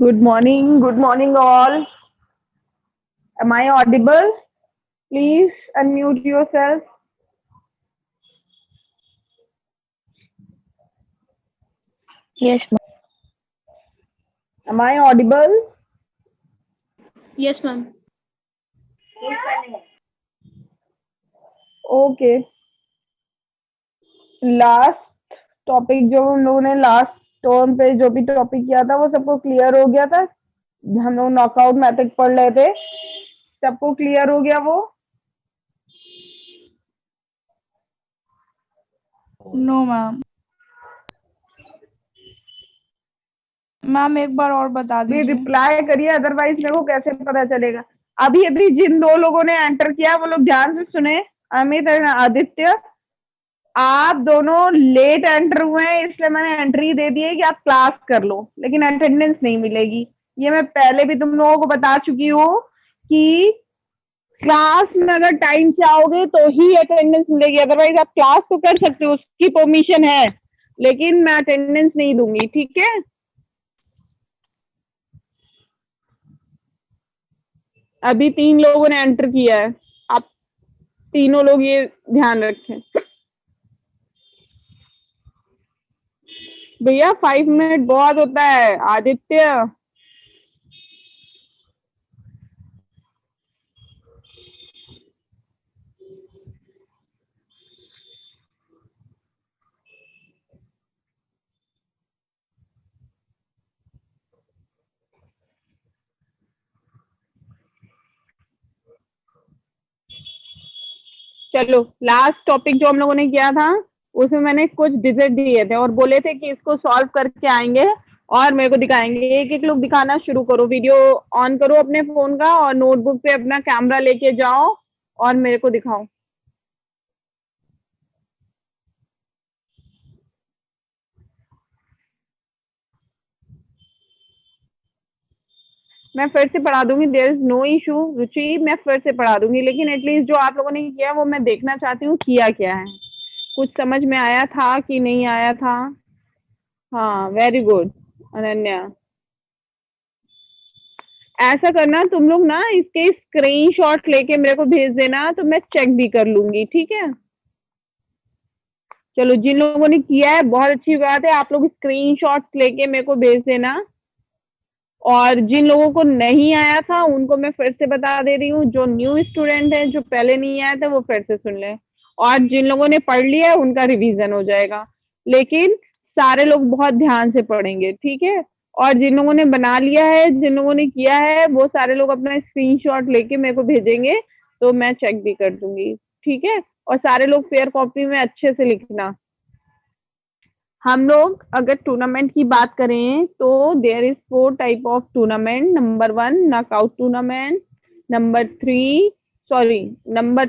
Good morning all. Am I audible? Please unmute yourself. Yes, ma'am. Am I audible? Yes, ma'am. Okay. Last topic जो हम लोगों ने last term पे जो भी टॉपिक किया था वो सबको क्लियर हो गया था। हम लोग नॉकआउट मेथड पढ़ रहे थे, सबको क्लियर हो गया वो? No ma'am. मैम एक बार और बता भी दीजिए। रिप्लाई करिए, अदरवाइज मेरे को कैसे पता चलेगा। अभी अभी जिन दो लोगों ने एंटर किया वो लोग ध्यान से सुने, अमित और आदित्य। आप दोनों लेट एंटर हुए हैं इसलिए मैंने एंट्री दे दी है कि आप क्लास कर लो, लेकिन अटेंडेंस नहीं मिलेगी। ये मैं पहले भी तुम लोगों को बता चुकी हूँ कि क्लास में अगर टाइम से आओगे तो ही अटेंडेंस मिलेगी, अदरवाइज आप क्लास तो कर सकते हो, उसकी परमिशन है, लेकिन मैं अटेंडेंस नहीं दूंगी। ठीक है, अभी 3 लोगों ने एंटर किया है, आप तीनों लोग ये ध्यान रखें। भैया 5 मिनट बहुत होता है। आदित्य, चलो लास्ट टॉपिक जो हम लोगों ने किया था उसमें मैंने कुछ डिजिट दिए थे और बोले थे कि इसको सॉल्व करके आएंगे और मेरे को दिखाएंगे। एक एक लोग दिखाना शुरू करो, वीडियो ऑन करो अपने फोन का और नोटबुक पे अपना कैमरा लेके जाओ और मेरे को दिखाओ। मैं फिर से पढ़ा दूंगी, देयर इज नो इशू रुचि, मैं फिर से पढ़ा दूंगी, लेकिन एटलीस्ट जो आप लोगों ने किया वो मैं देखना चाहती हूँ किया क्या है, कुछ समझ में आया था कि नहीं आया था। हाँ, वेरी गुड अनन्या। ऐसा करना तुम लोग ना, इसके स्क्रीनशॉट लेके मेरे को भेज देना तो मैं चेक भी कर लूंगी। ठीक है, चलो जिन लोगों ने किया है बहुत अच्छी बात है, आप लोग स्क्रीनशॉट लेके मेरे को भेज देना, और जिन लोगों को नहीं आया था उनको मैं फिर से बता दे रही हूँ, जो न्यू स्टूडेंट है जो पहले नहीं आया था वो फिर से सुन ले, और जिन लोगों ने पढ़ लिया है उनका रिवीजन हो जाएगा, लेकिन सारे लोग बहुत ध्यान से पढ़ेंगे। ठीक है, और जिन लोगों ने बना लिया है, जिन लोगों ने किया है, वो सारे लोग अपना स्क्रीनशॉट लेके मेरे को भेजेंगे तो मैं चेक भी कर दूंगी। ठीक है, और सारे लोग फेयर कॉपी में अच्छे से लिखना। हम लोग अगर टूर्नामेंट की बात करें तो there is 4 type of tournament. Number 1 knockout tournament, number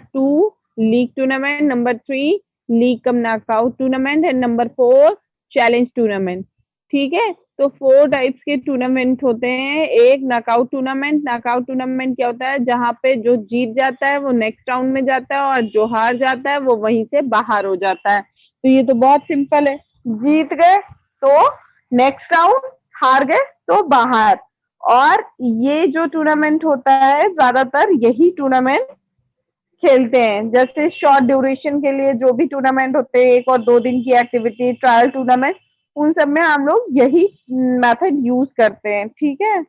2 league tournament, number 3 league cum knockout tournament and number 4 challenge tournament. ठीक है, तो 4 टाइप्स के टूर्नामेंट होते हैं। एक नॉकआउट टूर्नामेंट, नॉकआउट टूर्नामेंट क्या होता है, जहाँ पे जो जीत जाता है वो नेक्स्ट राउंड में जाता है और जो हार जाता है वो वहीं से बाहर हो जाता है। तो ये तो बहुत सिंपल है, जीत गए तो नेक्स्ट राउंड, हार गए तो बाहर। और ये जो टूर्नामेंट होता है ज्यादातर यही टूर्नामेंट खेलते हैं, जैसे शॉर्ट ड्यूरेशन के लिए जो भी टूर्नामेंट होते हैं, 1 और 2 दिन की एक्टिविटी, ट्रायल टूर्नामेंट, उन सब में हम लोग यही मेथड यूज करते हैं। ठीक है,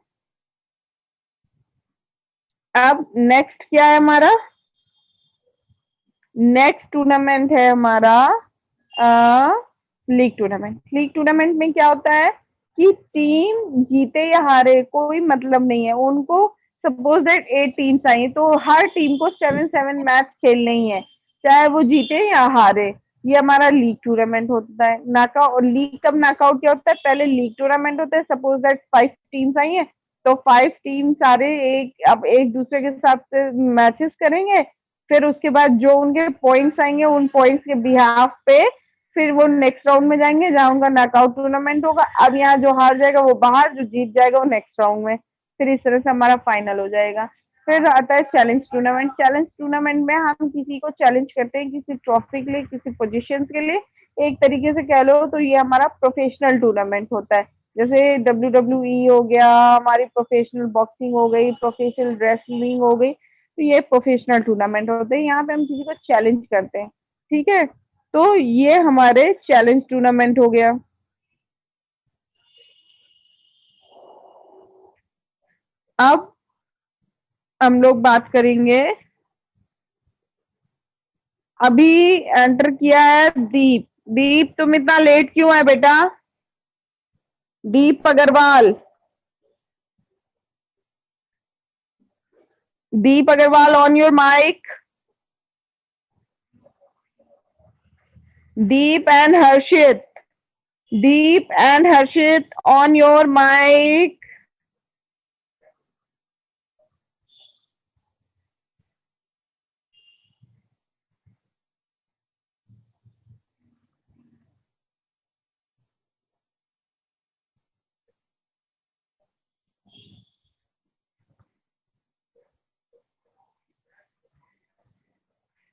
अब नेक्स्ट क्या है हमारा, नेक्स्ट टूर्नामेंट है हमारा लीग टूर्नामेंट। लीग टूर्नामेंट में क्या होता है कि टीम जीते या हारे कोई मतलब नहीं है उनको। सपोज दैट 8 टीम्स आई तो हर टीम को 7 मैच खेलने ही है, चाहे वो जीते या हारे। ये हमारा लीग टूर्नामेंट होता है। नॉकआउट, लीग कब नॉकआउट क्या होता है, पहले लीग टूर्नामेंट होता है, सपोज दैट 5 टीम्स आई है तो 5 टीम सारे एक दूसरे के साथ मैचेस करेंगे, फिर उसके बाद जो उनके पॉइंट्स आएंगे उन पॉइंट्स के बिहाफ पे फिर वो नेक्स्ट राउंड में जाएंगे जहां उनका नॉकआउट टूर्नामेंट होगा। अब यहाँ जो हार जाएगा वो बाहर, जो जीत जाएगा वो नेक्स्ट राउंड में, फिर इस तरह से हमारा फाइनल हो जाएगा। फिर आता है चैलेंज टूर्नामेंट। चैलेंज टूर्नामेंट में हम किसी को चैलेंज करते हैं, किसी ट्रॉफी के लिए, किसी पोजीशन के लिए, एक तरीके से कह लो तो ये हमारा प्रोफेशनल टूर्नामेंट होता है। जैसे WWE हो गया, हमारी प्रोफेशनल बॉक्सिंग हो गई, प्रोफेशनल रेसलिंग हो गई, तो ये प्रोफेशनल टूर्नामेंट होते हैं। यहाँ पे हम किसी को चैलेंज करते हैं, ठीक है। तो ये हमारे चैलेंज टूर्नामेंट हो गया। अब हम लोग बात करेंगे, अभी एंटर किया है दीप। दीप तुम इतना लेट क्यों है बेटा? Deep Agrawal, Deep Agrawal on your mic. Deep and Harshit. Deep and Harshit on your mic.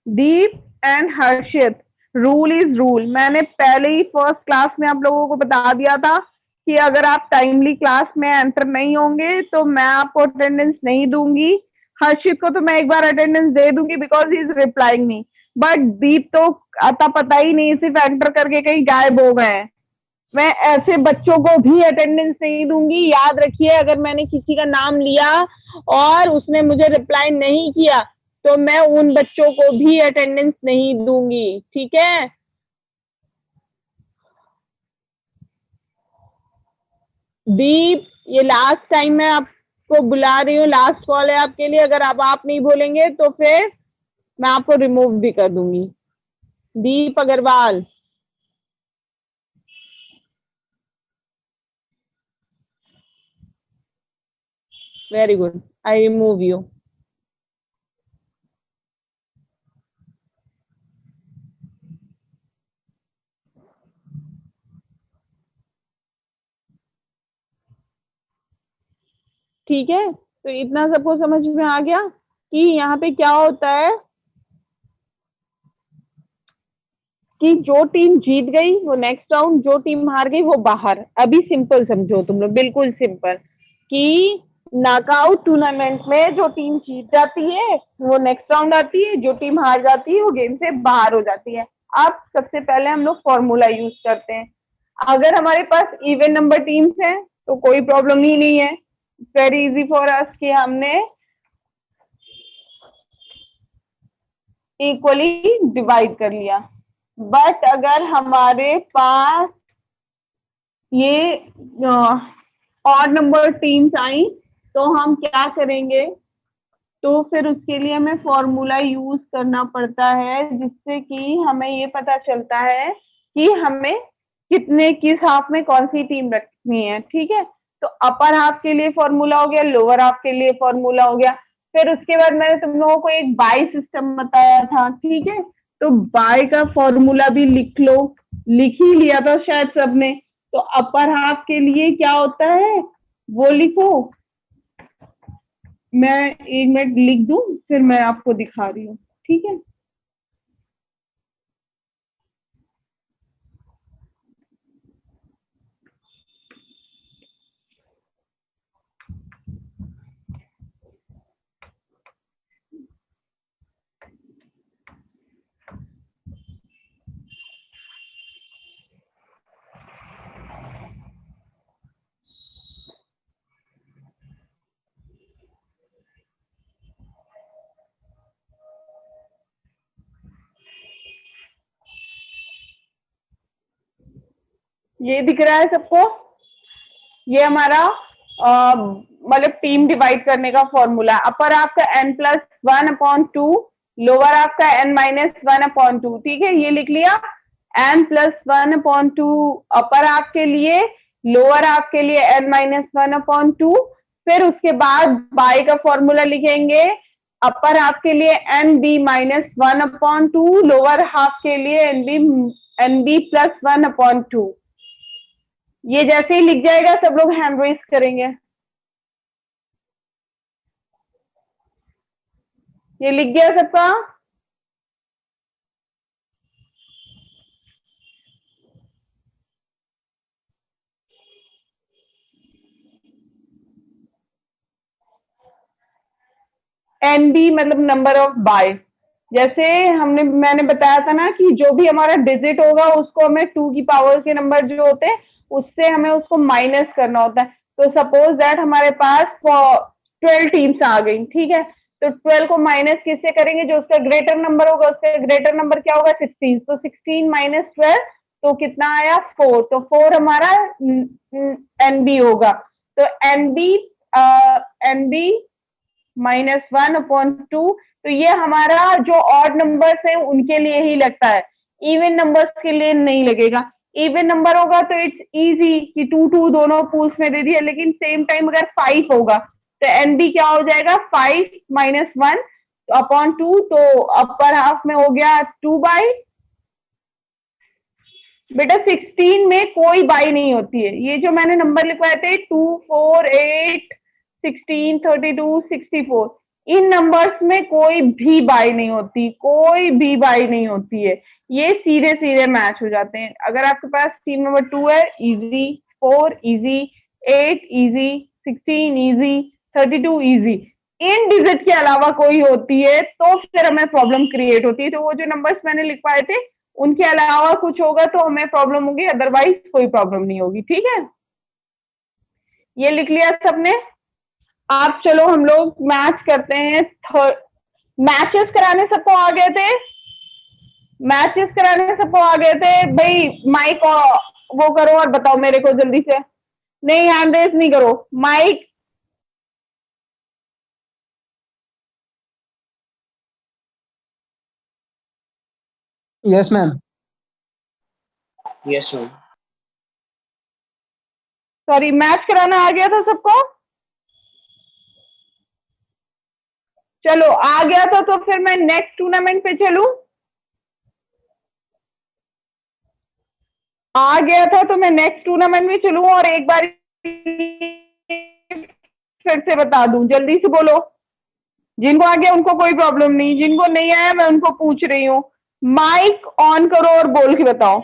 Deep and Harshit. Rule is rule. मैंने पहले ही फर्स्ट क्लास में आप लोगों को बता दिया था कि अगर आप टाइमली क्लास में एंटर नहीं होंगे तो मैं आपको अटेंडेंस नहीं दूंगी। हर्षित को तो मैं एक बार अटेंडेंस दे दूंगी because he is replying me, but Deep तो आता पता ही नहीं, सिर्फ एंटर करके कहीं गायब हो गए हैं। मैं ऐसे बच्चों को भी अटेंडेंस नहीं दूंगी। याद रखिए, अगर मैंने किसी का नाम लिया और उसने मुझे रिप्लाई नहीं किया तो मैं उन बच्चों को भी अटेंडेंस नहीं दूंगी, ठीक है। दीप, ये लास्ट टाइम मैं आपको बुला रही हूँ, लास्ट कॉल है आपके लिए। अगर आप नहीं बोलेंगे तो फिर मैं आपको रिमूव भी कर दूंगी। Deep Agrawal, very good, I remove you. ठीक है, तो इतना सबको समझ में आ गया कि यहाँ पे क्या होता है कि जो टीम जीत गई वो नेक्स्ट राउंड, जो टीम हार गई वो बाहर। अभी सिंपल समझो तुम लोग, बिल्कुल सिंपल, कि नॉकआउट टूर्नामेंट में जो टीम जीत जाती है वो नेक्स्ट राउंड आती है, जो टीम हार जाती है वो गेम से बाहर हो जाती है। अब सबसे पहले हम लोग फॉर्मूला यूज करते हैं। अगर हमारे पास इवन नंबर टीम्स हैं तो कोई प्रॉब्लम ही नहीं है, वेरी इजी फॉर अस कि हमने इक्वली डिवाइड कर लिया। बट अगर हमारे पास ये ऑड नंबर टीम्स आई तो हम क्या करेंगे? तो फिर उसके लिए हमें फॉर्मूला यूज करना पड़ता है, जिससे कि हमें ये पता चलता है कि हमें कितने किस हाफ में कौन सी टीम रखनी है, ठीक है। तो अपर हाफ के लिए फॉर्मूला हो गया, लोअर हाफ के लिए फॉर्मूला हो गया। फिर उसके बाद मैंने तुम लोगों को एक बाई सिस्टम बताया था, ठीक है। तो बाई का फॉर्मूला भी लिख लो, लिख ही लिया था शायद सबने। तो अपर हाफ के लिए क्या होता है वो लिखो। मैं एक मिनट लिख दूं फिर मैं आपको दिखा रही हूँ, ठीक है। ये दिख रहा है सबको? ये हमारा मतलब टीम डिवाइड करने का फॉर्मूला। अपर आपका n+1/2, लोअर आपका n-1/2, ठीक है। ये लिख लिया, n+1/2 अपर आपके लिए, लोअर आपके लिए n-1/2। फिर उसके बाद बाई का फॉर्मूला लिखेंगे, अपर हाफ के लिए nb-1/2, लोअर हाफ के लिए nb+1/2। ये जैसे ही लिख जाएगा सब लोग हैंड रेज करेंगे। ये लिख गया सबका? NB मतलब नंबर ऑफ बाय। जैसे मैंने बताया था ना कि जो भी हमारा डिजिट होगा उसको हमें 2 की पावर के नंबर जो होते हैं उससे हमें उसको माइनस करना होता है। तो सपोज दैट हमारे पास 12 टीम्स आ गई, ठीक है, तो 12 को माइनस किससे करेंगे, जो उसका ग्रेटर नंबर होगा, उसका ग्रेटर नंबर क्या होगा, 16। तो 16 माइनस 12 तो कितना आया, 4। तो 4 हमारा NB होगा। तो NB -1/2। तो ये हमारा जो ऑड नंबर्स है उनके लिए ही लगता है, इवन नंबर्स के लिए नहीं लगेगा। इवन नंबर होगा तो इट्स इजी कि 2 दोनों पूल्स में दे दिया, लेकिन सेम टाइम अगर 5 होगा तो NB क्या हो जाएगा, 5 - 1/2। तो अपर हाफ में हो गया 2 बाई। बेटा 16 में कोई बाई नहीं होती है, ये जो मैंने नंबर लिखवाए थे 2, 4, 8, 16, 32, 64, इन नंबर्स में कोई भी बाई नहीं होती, कोई भी बाई नहीं होती है, ये सीधे सीधे मैच हो जाते हैं। अगर आपके पास टीम नंबर 2 है, easy, 4 easy, 8 easy, 16 easy, 32 easy. इन डिजिट के अलावा कोई होती है तो फिर हमें प्रॉब्लम क्रिएट होती है। तो वो जो नंबर्स मैंने लिखवाए थे उनके अलावा कुछ होगा तो हमें प्रॉब्लम होगी, अदरवाइज कोई प्रॉब्लम नहीं होगी, ठीक है। ये लिख लिया सबने। आप चलो हम लोग मैच करते हैं। मैचेस कराने सबको आ गए थे, मैचेस कराने सबको आ गए थे भाई। माइक वो करो और बताओ मेरे को जल्दी से, नहीं हैंड रेस नहीं करो, mic. Yes ma'am. Yes ma'am. Sorry, match कराना आ गया था सबको, चलो आ गया था तो फिर मैं नेक्स्ट टूर्नामेंट पे चलूं। आ गया था तो मैं नेक्स्ट टूर्नामेंट में चलूं और एक बार फिर से बता दूं, जल्दी से बोलो। जिनको आ गया उनको कोई प्रॉब्लम नहीं, जिनको नहीं आया मैं उनको पूछ रही हूँ। माइक ऑन करो और बोल के बताओ।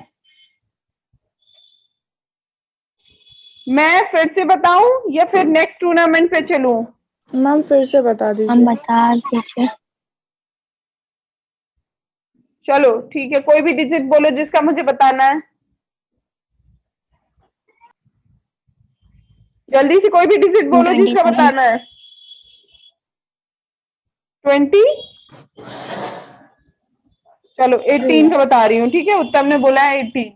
मैं फिर से बताऊं या फिर नेक्स्ट टूर्नामेंट पे चलूं? मैम फिर से बता हम दीजिए। बता दीजिए। चलो ठीक है, कोई भी डिजिट बोलो जिसका मुझे बताना है, जल्दी से कोई भी डिजिट बोलो जिसका 27। बताना है। 20। चलो 18 का बता रही हूँ, ठीक है, उत्तम ने बोला है 18।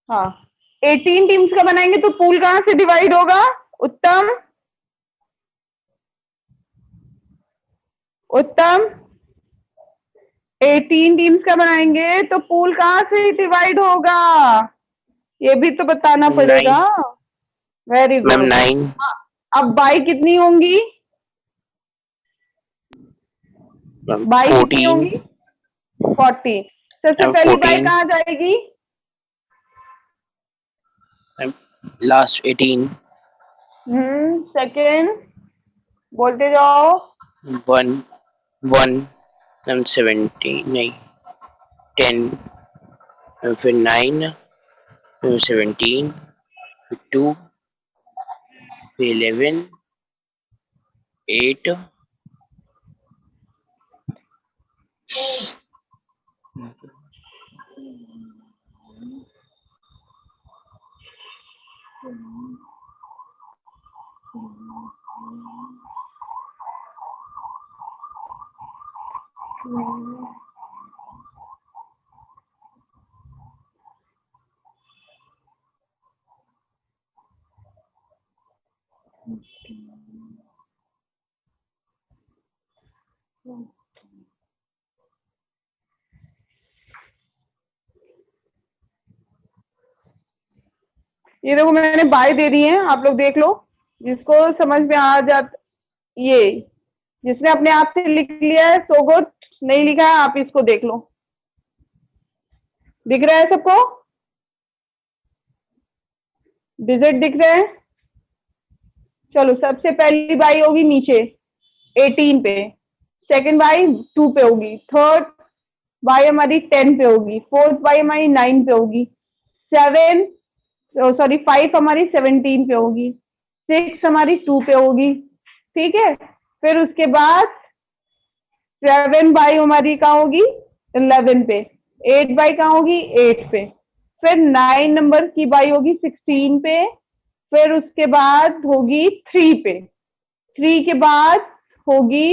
हाँ, 18 टीम्स का बनाएंगे तो पूल कहाँ से डिवाइड होगा, उत्तम? उत्तम, 18 टीम्स का बनाएंगे तो पूल कहाँ से डिवाइड होगा, ये भी तो बताना पड़ेगा। Very ma'am good. 9। अब बाई कितनी होंगी, बाई कितनी 14। होंगी, 40। सबसे पहली बाई 14। कहाँ जाएगी, लास्ट 18। सेकेंड, बोलते जाओ। 1 1 17 नहीं 10, फिर 9, फिर 17, फिर 2, फिर 11, 8, ये देखो मैंने बाय दे दी है, आप लोग देख लो, जिसको समझ में आ जाता, ये जिसने अपने आप से लिख लिया है सो गुड, नहीं लिखा है आप इसको देख लो। दिख रहा है सबको? डिजिट दिख रहे हैं? चलो, सबसे पहली बाई होगी नीचे 18 पे, सेकंड बाई 2 पे होगी, थर्ड बाई हमारी 10 पे होगी, फोर्थ बाई हमारी 9 पे होगी, 5 हमारी 17 पे होगी, 6 हमारी 2 पे होगी। ठीक है, फिर उसके बाद 7 बाई हमारी कहाँ होगी? 11 पे, 8 बाई कहाँ होगी? 8 पे, फिर 9 नंबर की बाई होगी 16 पे, फिर उसके बाद होगी 3 पे, 3 के बाद होगी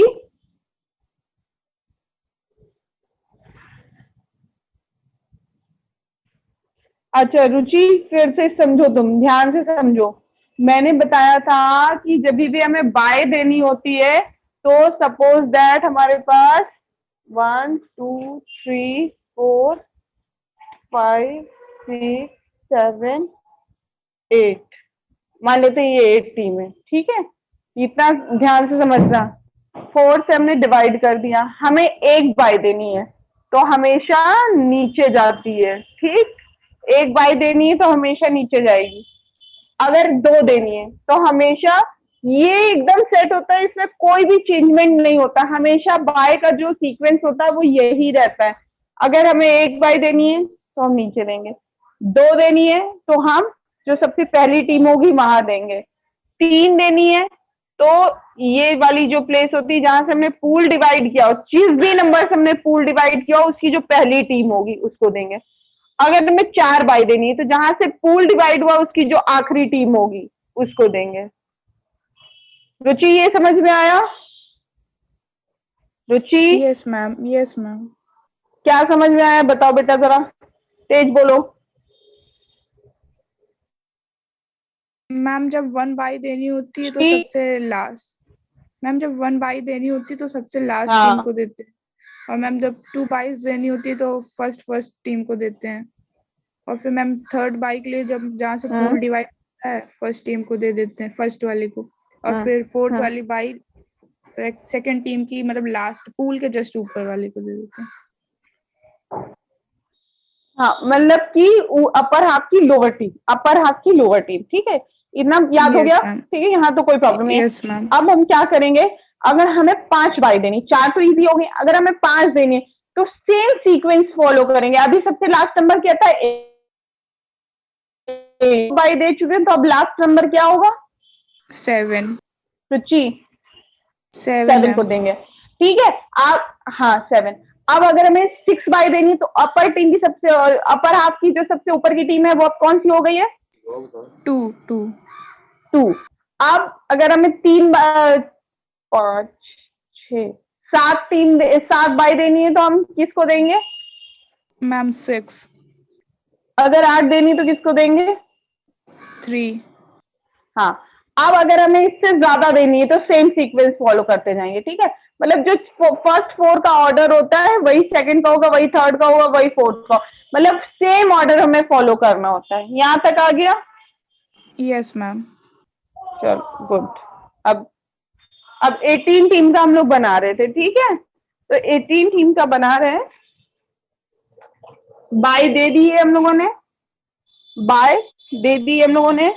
अच्छा रुचि, फिर से समझो, तुम ध्यान से समझो। मैंने बताया था कि जब भी हमें बाय देनी होती है तो सपोज दैट हमारे पास 1 2 3 4 5 6 7 8, मान लेते हैं ये 8 टीम है। ठीक है, इतना ध्यान से समझना। 4 से हमने डिवाइड कर दिया, हमें एक बाय देनी है तो हमेशा नीचे जाती है। ठीक, एक बाय देनी है तो हमेशा नीचे जाएगी। अगर 2 देनी है तो हमेशा ये एकदम सेट होता है, इसमें कोई भी चेंजमेंट नहीं होता, हमेशा बाय का जो सीक्वेंस होता है वो यही रहता है। अगर हमें एक बाय देनी है तो हम नीचे देंगे, 2 देनी है तो हम जो सबसे पहली टीम होगी वहां देंगे, 3 देनी है तो ये वाली जो प्लेस होती है जहां से हमने पूल डिवाइड किया हो, जिस भी नंबर से हमने पूल डिवाइड किया हो उसकी जो पहली टीम होगी उसको देंगे। अगर हमें 4 बाय देनी है तो जहां से पूल डिवाइड हुआ उसकी जो आखिरी टीम होगी उसको देंगे। रुचि, ये समझ में आया? रुचि, यस मैम, यस मैम। क्या समझ में आया बताओ बेटा, जरा तेज बोलो। मैम जब 1 बाई देनी होती है तो जी। सबसे लास्ट, मैम जब 1 बाई देनी होती है तो सबसे लास्ट हाँ। टीम को देते हैं, और मैम जब 2 बाइज देनी होती है तो फर्स्ट टीम को देते हैं, और फिर मैम थर्ड बाई के लिए जब जहाँ से पूल डिवाइड होता है फर्स्ट टीम को दे देते हैं, फर्स्ट वाले को, और फिर फोर्थ वाली बाई सेकंड टीम की, मतलब लास्ट पूल के जस्ट ऊपर वाले को दे देते हैं। हाँ, मतलब कि अपर हाफ की लोअर टीम, अपर हाफ की लोअर टीम। ठीक है, इतना याद हो Yes, गया? ma'am. ठीक है, यहाँ तो कोई प्रॉब्लम नहीं है। Yes, ma'am. अब हम क्या करेंगे, अगर हमें 5 बाई देनी, 4 तो इजी हो गई, अगर हमें 5 देनी है तो सेम सीक्वेंस फॉलो करेंगे। अभी सबसे लास्ट नंबर क्या था? 8 बाई दे चुके हैं तो अब लास्ट नंबर क्या होगा? 7 रुचि, 7 7 को मैम। देंगे। ठीक है, आप हाँ 7। अब अगर हमें 6 बाई देनी है तो अपर टीम की सबसे, अपर हाफ की जो सबसे ऊपर की टीम है वो कौन सी हो गई है? 2। अब अगर हमें 5 6 7 बाई देनी है तो हम किसको देंगे? मैम 6। अगर 8 देनी है तो किसको देंगे? 3। हाँ, अब अगर हमें इससे ज्यादा देनी है तो सेम सीक्वेंस फॉलो करते जाएंगे। ठीक है, मतलब जो फर्स्ट 4 का ऑर्डर होता है वही सेकंड का होगा, वही थर्ड का होगा, वही फोर्थ का, मतलब सेम ऑर्डर हमें फॉलो करना होता है। यहाँ तक आ गया? Yes ma'am. चलो गुड। अब 18 टीम का हम लोग बना रहे थे। ठीक है, तो 18 टीम का बना रहे हैं। बाय दे दी है हम लोगों ने, बाय दे दी हम लोगों ने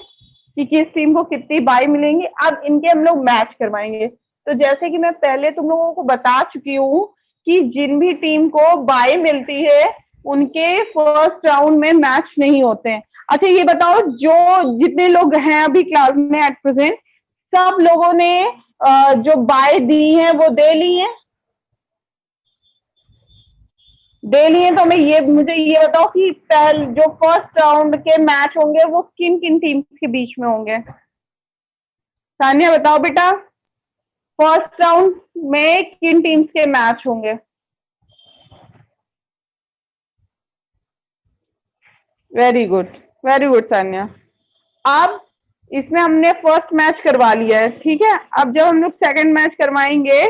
कि किस टीम को कितनी बाय मिलेंगी। अब इनके हम लोग मैच करवाएंगे। तो जैसे कि मैं पहले तुम लोगों को बता चुकी हूँ कि जिन भी टीम को बाय मिलती है उनके फर्स्ट राउंड में मैच नहीं होते हैं। अच्छा ये बताओ, जो जितने लोग हैं अभी क्लास में एट प्रेजेंट, सब लोगों ने जो बाय दी है वो दे ली है? दे लिए तो मुझे ये बताओ कि जो फर्स्ट राउंड के मैच होंगे वो किन किन टीम्स के बीच में होंगे? सानिया बताओ बेटा, फर्स्ट राउंड में किन टीम्स के मैच होंगे? Very good, very good Sania. अब इसमें हमने फर्स्ट मैच करवा लिया है। ठीक है, अब जब हम लोग सेकंड मैच करवाएंगे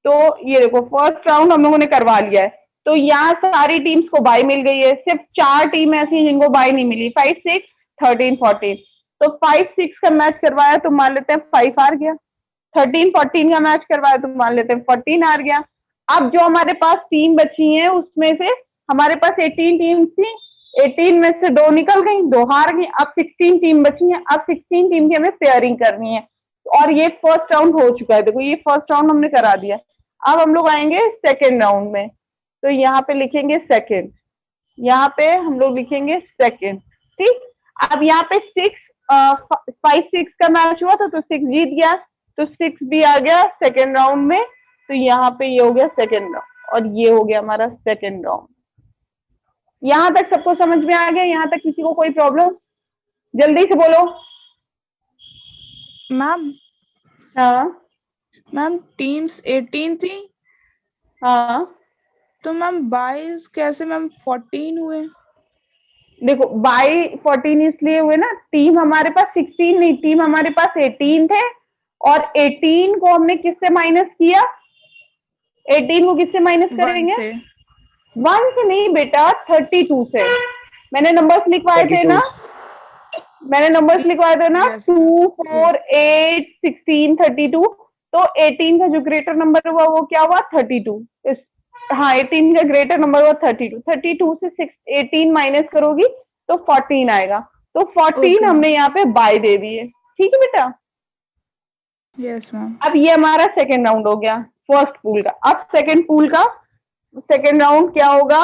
तो ये देखो फर्स्ट राउंड हम लोगों ने करवा लिया है, तो यहाँ सारी टीम्स को बाय मिल गई है, सिर्फ 4 टीम ऐसी हैं जिनको बाय नहीं मिली, 5 6 13 14। तो 5 6 का मैच करवाया तो मान लेते हैं 5 हार गया, 13 14 का मैच करवाया तो मान लेते हैं 14 हार गया। अब जो हमारे पास टीम बची है उसमें से हमारे पास 18 टीम थी, 18 में से 2 निकल गई, 2 हार गई, अब 16 टीम बची हैं। अब 16 टीम की हमें पेयरिंग करनी है और ये फर्स्ट राउंड हो चुका है। देखो ये फर्स्ट राउंड हमने करा दिया। अब हम लोग आएंगे सेकेंड राउंड में, तो यहाँ पे लिखेंगे सेकेंड, यहाँ पे हम लोग लिखेंगे सेकेंड। ठीक, अब यहाँ पे 5-6 का मैच हुआ था तो 6 जीत गया, तो 6 भी आ गया सेकेंड राउंड में। तो यहाँ पे ये हो गया सेकेंड राउंड और ये हो गया हमारा सेकेंड राउंड। यहां तक सबको समझ में आ गया? यहाँ तक किसी को कोई प्रॉब्लम? जल्दी से बोलो। मैम हाँ मैम टीम्स 18 थी, हाँ, तो मैम 22 कैसे मैम 14 हुए? देखो बाई 14 इसलिए हुए ना, टीम हमारे पास 16 नहीं, टीम हमारे पास 18 थे और 18 को हमने किससे माइनस किया? 18 को किससे माइनस 1 करेंगे? से। 1 से नहीं बेटा, 32 से। मैंने नंबर्स लिखवाए थे ना, मैंने नंबर्स लिखवाए थे ना, Yes, 2, 4, 8, 16, 32। तो 18 का जो ग्रेटर नंबर हुआ वो क्या हुआ? 32। हाँ, 18 का ग्रेटर नंबर हुआ 32। 32 से 18 माइनस करोगी तो 14 आएगा। तो 14 Okay, हमने यहाँ पे बाय दे दिए। ठीक है बेटा, यस मैम। अब ये हमारा सेकेंड राउंड हो गया फर्स्ट पूल का। अब सेकेंड पूल का सेकेंड राउंड क्या होगा?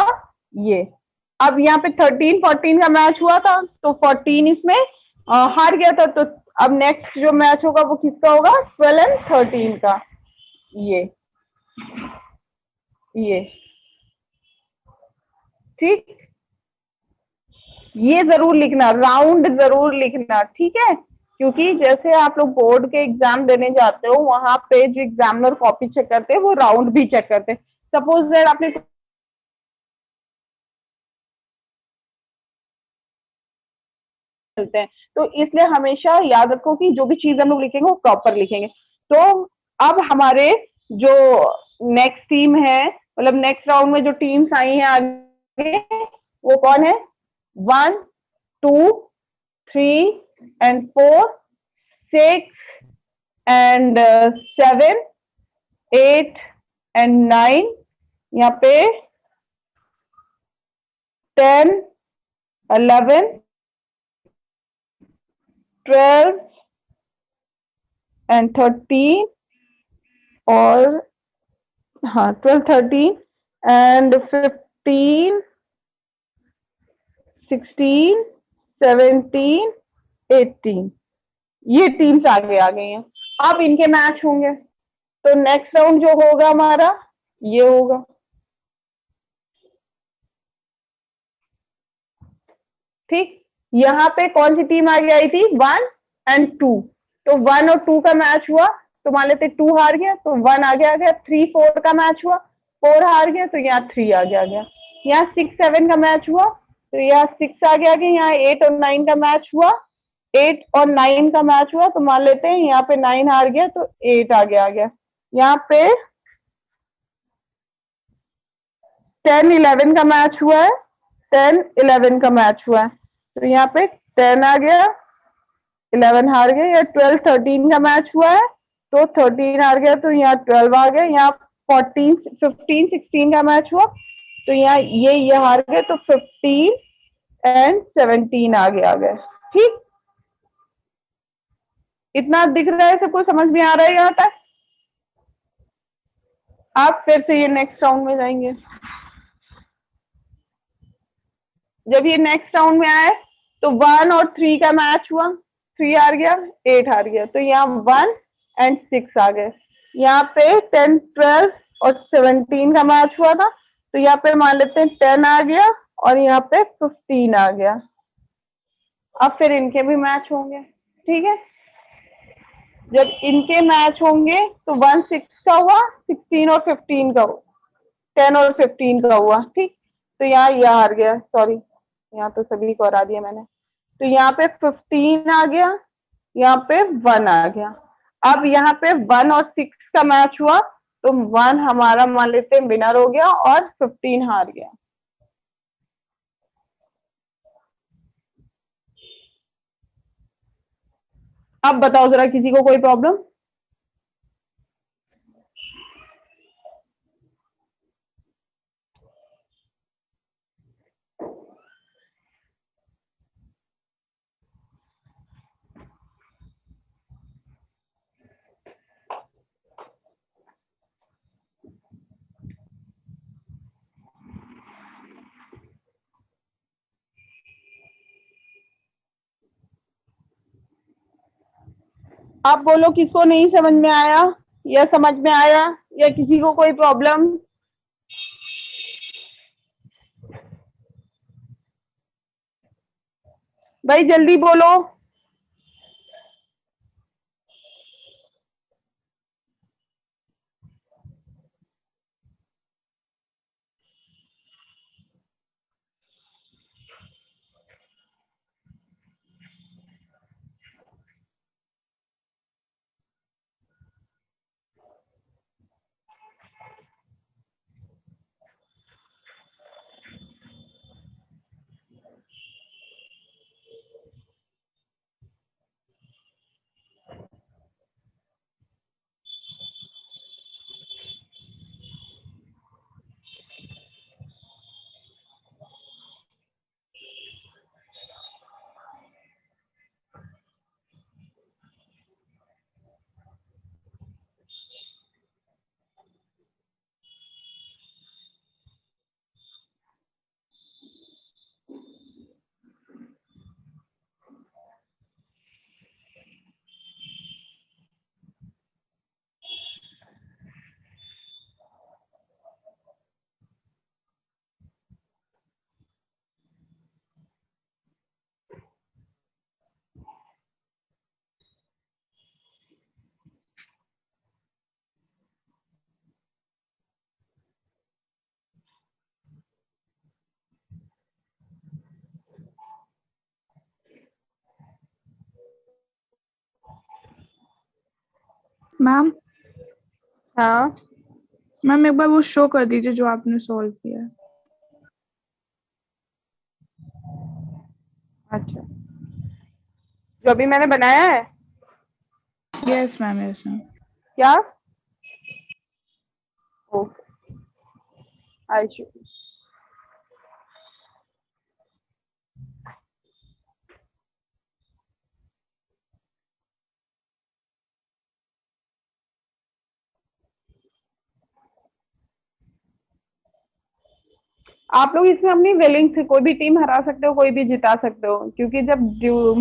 ये अब यहाँ पे 13-14 का मैच हुआ था तो 14 इसमें हार गया था, तो अब नेक्स्ट जो मैच होगा वो किसका होगा? 12 और 13 का। ये ठीक, ये जरूर लिखना, राउंड जरूर लिखना, ठीक है? क्योंकि जैसे आप लोग बोर्ड के एग्जाम देने जाते हो वहां पे जो एग्जामिनर कॉपी चेक करते हैं वो राउंड भी चेक करते हैं। सपोज दैट आपने मिलते हैं, तो इसलिए हमेशा याद रखो कि जो भी चीज हम लोग लिखेंगे वो प्रॉपर लिखेंगे। तो अब हमारे जो नेक्स्ट टीम है, मतलब नेक्स्ट राउंड में जो टीम्स आई हैं आगे, वो कौन है? 1, 2, 3 and 4, 6 and 7, 8 and 9, यहाँ पे 10, 11, 12 and 13 और हाँ 12, 13 and 15, 16, 17, 18, ये टीम्स आगे आ गई हैं। अब इनके मैच होंगे, तो नेक्स्ट राउंड जो होगा हमारा ये होगा। ठीक, यहाँ पे कौन सी टीम आगे आई थी? 1 and 2, तो 1 और 2 का मैच हुआ तो मान लेते 2 हार गया तो 1 आगे आ गया। 3, 4 का मैच हुआ, 4 हार गया तो यहाँ 3 आगे आ गया। यहाँ 6, 7 का मैच हुआ तो यहाँ 6 आगे आ गया। यहाँ 8 और 9 का मैच हुआ, 8 और 9 का मैच हुआ तो मान लेते हैं यहाँ पे 9 हार गया तो 8 आगे आ गया। यहाँ पे 10, 11 का मैच हुआ है, 10, 11 का मैच हुआ है तो यहाँ पे 10 आ गया, 11 हार गए। या 12, 13 का मैच हुआ है तो 13 हार गया तो यहाँ 12 आ गया। यहाँ 14, 15, 16 का मैच हुआ तो यहाँ ये हार गए तो 15 and 17 आगे आ गए। ठीक, इतना दिख रहा है? सबको समझ में आ रहा है यहाँ तक? आप फिर से ये नेक्स्ट राउंड में जाएंगे। जब ये नेक्स्ट राउंड में आए तो 1 और 3 का मैच हुआ, 3 हार गया, 8 हार गया तो यहाँ 1 and 6 आ गए। यहाँ पे 10, 12 और 17 का मैच हुआ था तो यहाँ पे मान लेते हैं 10 आ गया और यहाँ पे 15 आ गया। अब फिर इनके भी मैच होंगे, ठीक है? जब इनके मैच होंगे तो 1, 6 का हुआ, 16 और 15 का हुआ, 10 और 15 का हुआ। ठीक, तो यहाँ यह हार गया, सॉरी यहाँ तो सभी को हरा दिया मैंने। तो यहाँ पे 15 आ गया, यहाँ पे 1 आ गया। अब यहाँ पे 1 और 6 का मैच हुआ तो 1 हमारा मान लेते हैं विनर हो गया और 15 हार गया। अब बताओ जरा, किसी को कोई प्रॉब्लम? आप बोलो किसको नहीं समझ में आया या समझ में आया या किसी को कोई प्रॉब्लम। भाई जल्दी बोलो। मैम हाँ मैम एक बार वो शो कर दीजिए जो आपने सॉल्व किया है। अच्छा, जो अभी मैंने बनाया है यस मैम, यस मैम। क्या? Okay, I show. आप लोग इसमें अपनी विलिंग से कोई भी टीम हरा सकते हो, कोई भी जिता सकते हो, क्योंकि जब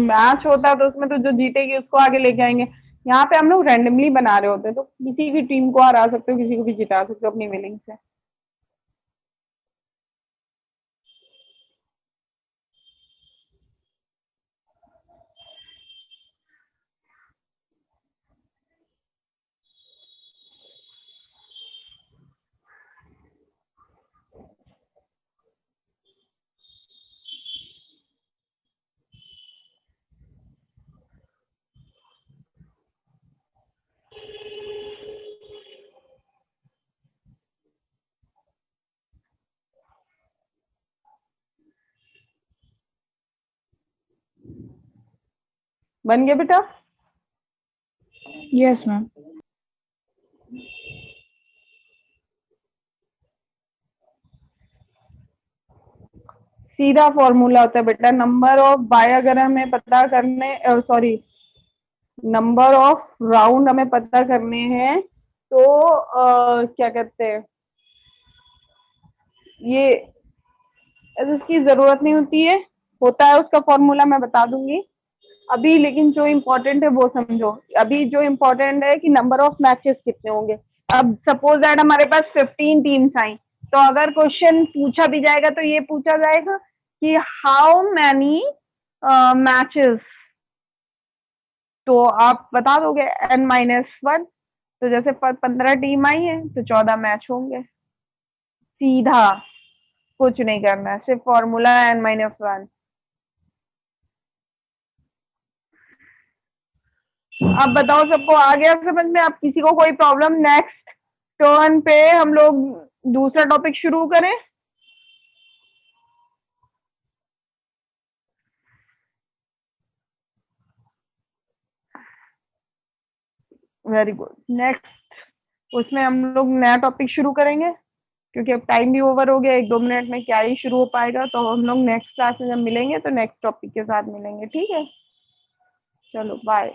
मैच होता है तो उसमें तो जो जीतेगी उसको आगे लेके आएंगे। यहाँ पे हम लोग रैंडमली बना रहे होते हैं, तो किसी भी टीम को हरा सकते हो, किसी को भी जिता सकते हो अपनी विलिंग से। बन गया बेटा? Yes ma'am. सीधा फॉर्मूला होता है बेटा, नंबर ऑफ बाय अगर हमें पता करने, सॉरी, नंबर ऑफ राउंड हमें पता करने हैं तो क्या कहते हैं, ये इसकी जरूरत नहीं होती है, होता है उसका फॉर्मूला, मैं बता दूंगी अभी। लेकिन जो इम्पोर्टेंट है वो समझो। अभी जो इम्पोर्टेंट है कि नंबर ऑफ मैचेस कितने होंगे। अब सपोज दैट हमारे पास 15 टीम्स आई, तो अगर क्वेश्चन पूछा भी जाएगा तो ये पूछा जाएगा कि हाउ मैनी मैचेस, तो आप बता दोगे n-1। तो जैसे 15 टीम आई है तो 14 मैच होंगे। सीधा, कुछ नहीं करना है, सिर्फ फॉर्मूला n-1। अब बताओ सबको आ गया समझ में? अब किसी को कोई प्रॉब्लम? नेक्स्ट टर्न पे हम लोग दूसरा टॉपिक शुरू करें। Very good. नेक्स्ट उसमें हम लोग नया टॉपिक शुरू करेंगे, क्योंकि अब टाइम भी ओवर हो गया, 1-2 मिनट में क्या ही शुरू हो पाएगा। तो हम लोग नेक्स्ट क्लास में जब मिलेंगे तो नेक्स्ट टॉपिक के साथ मिलेंगे, ठीक है? चलो बाय।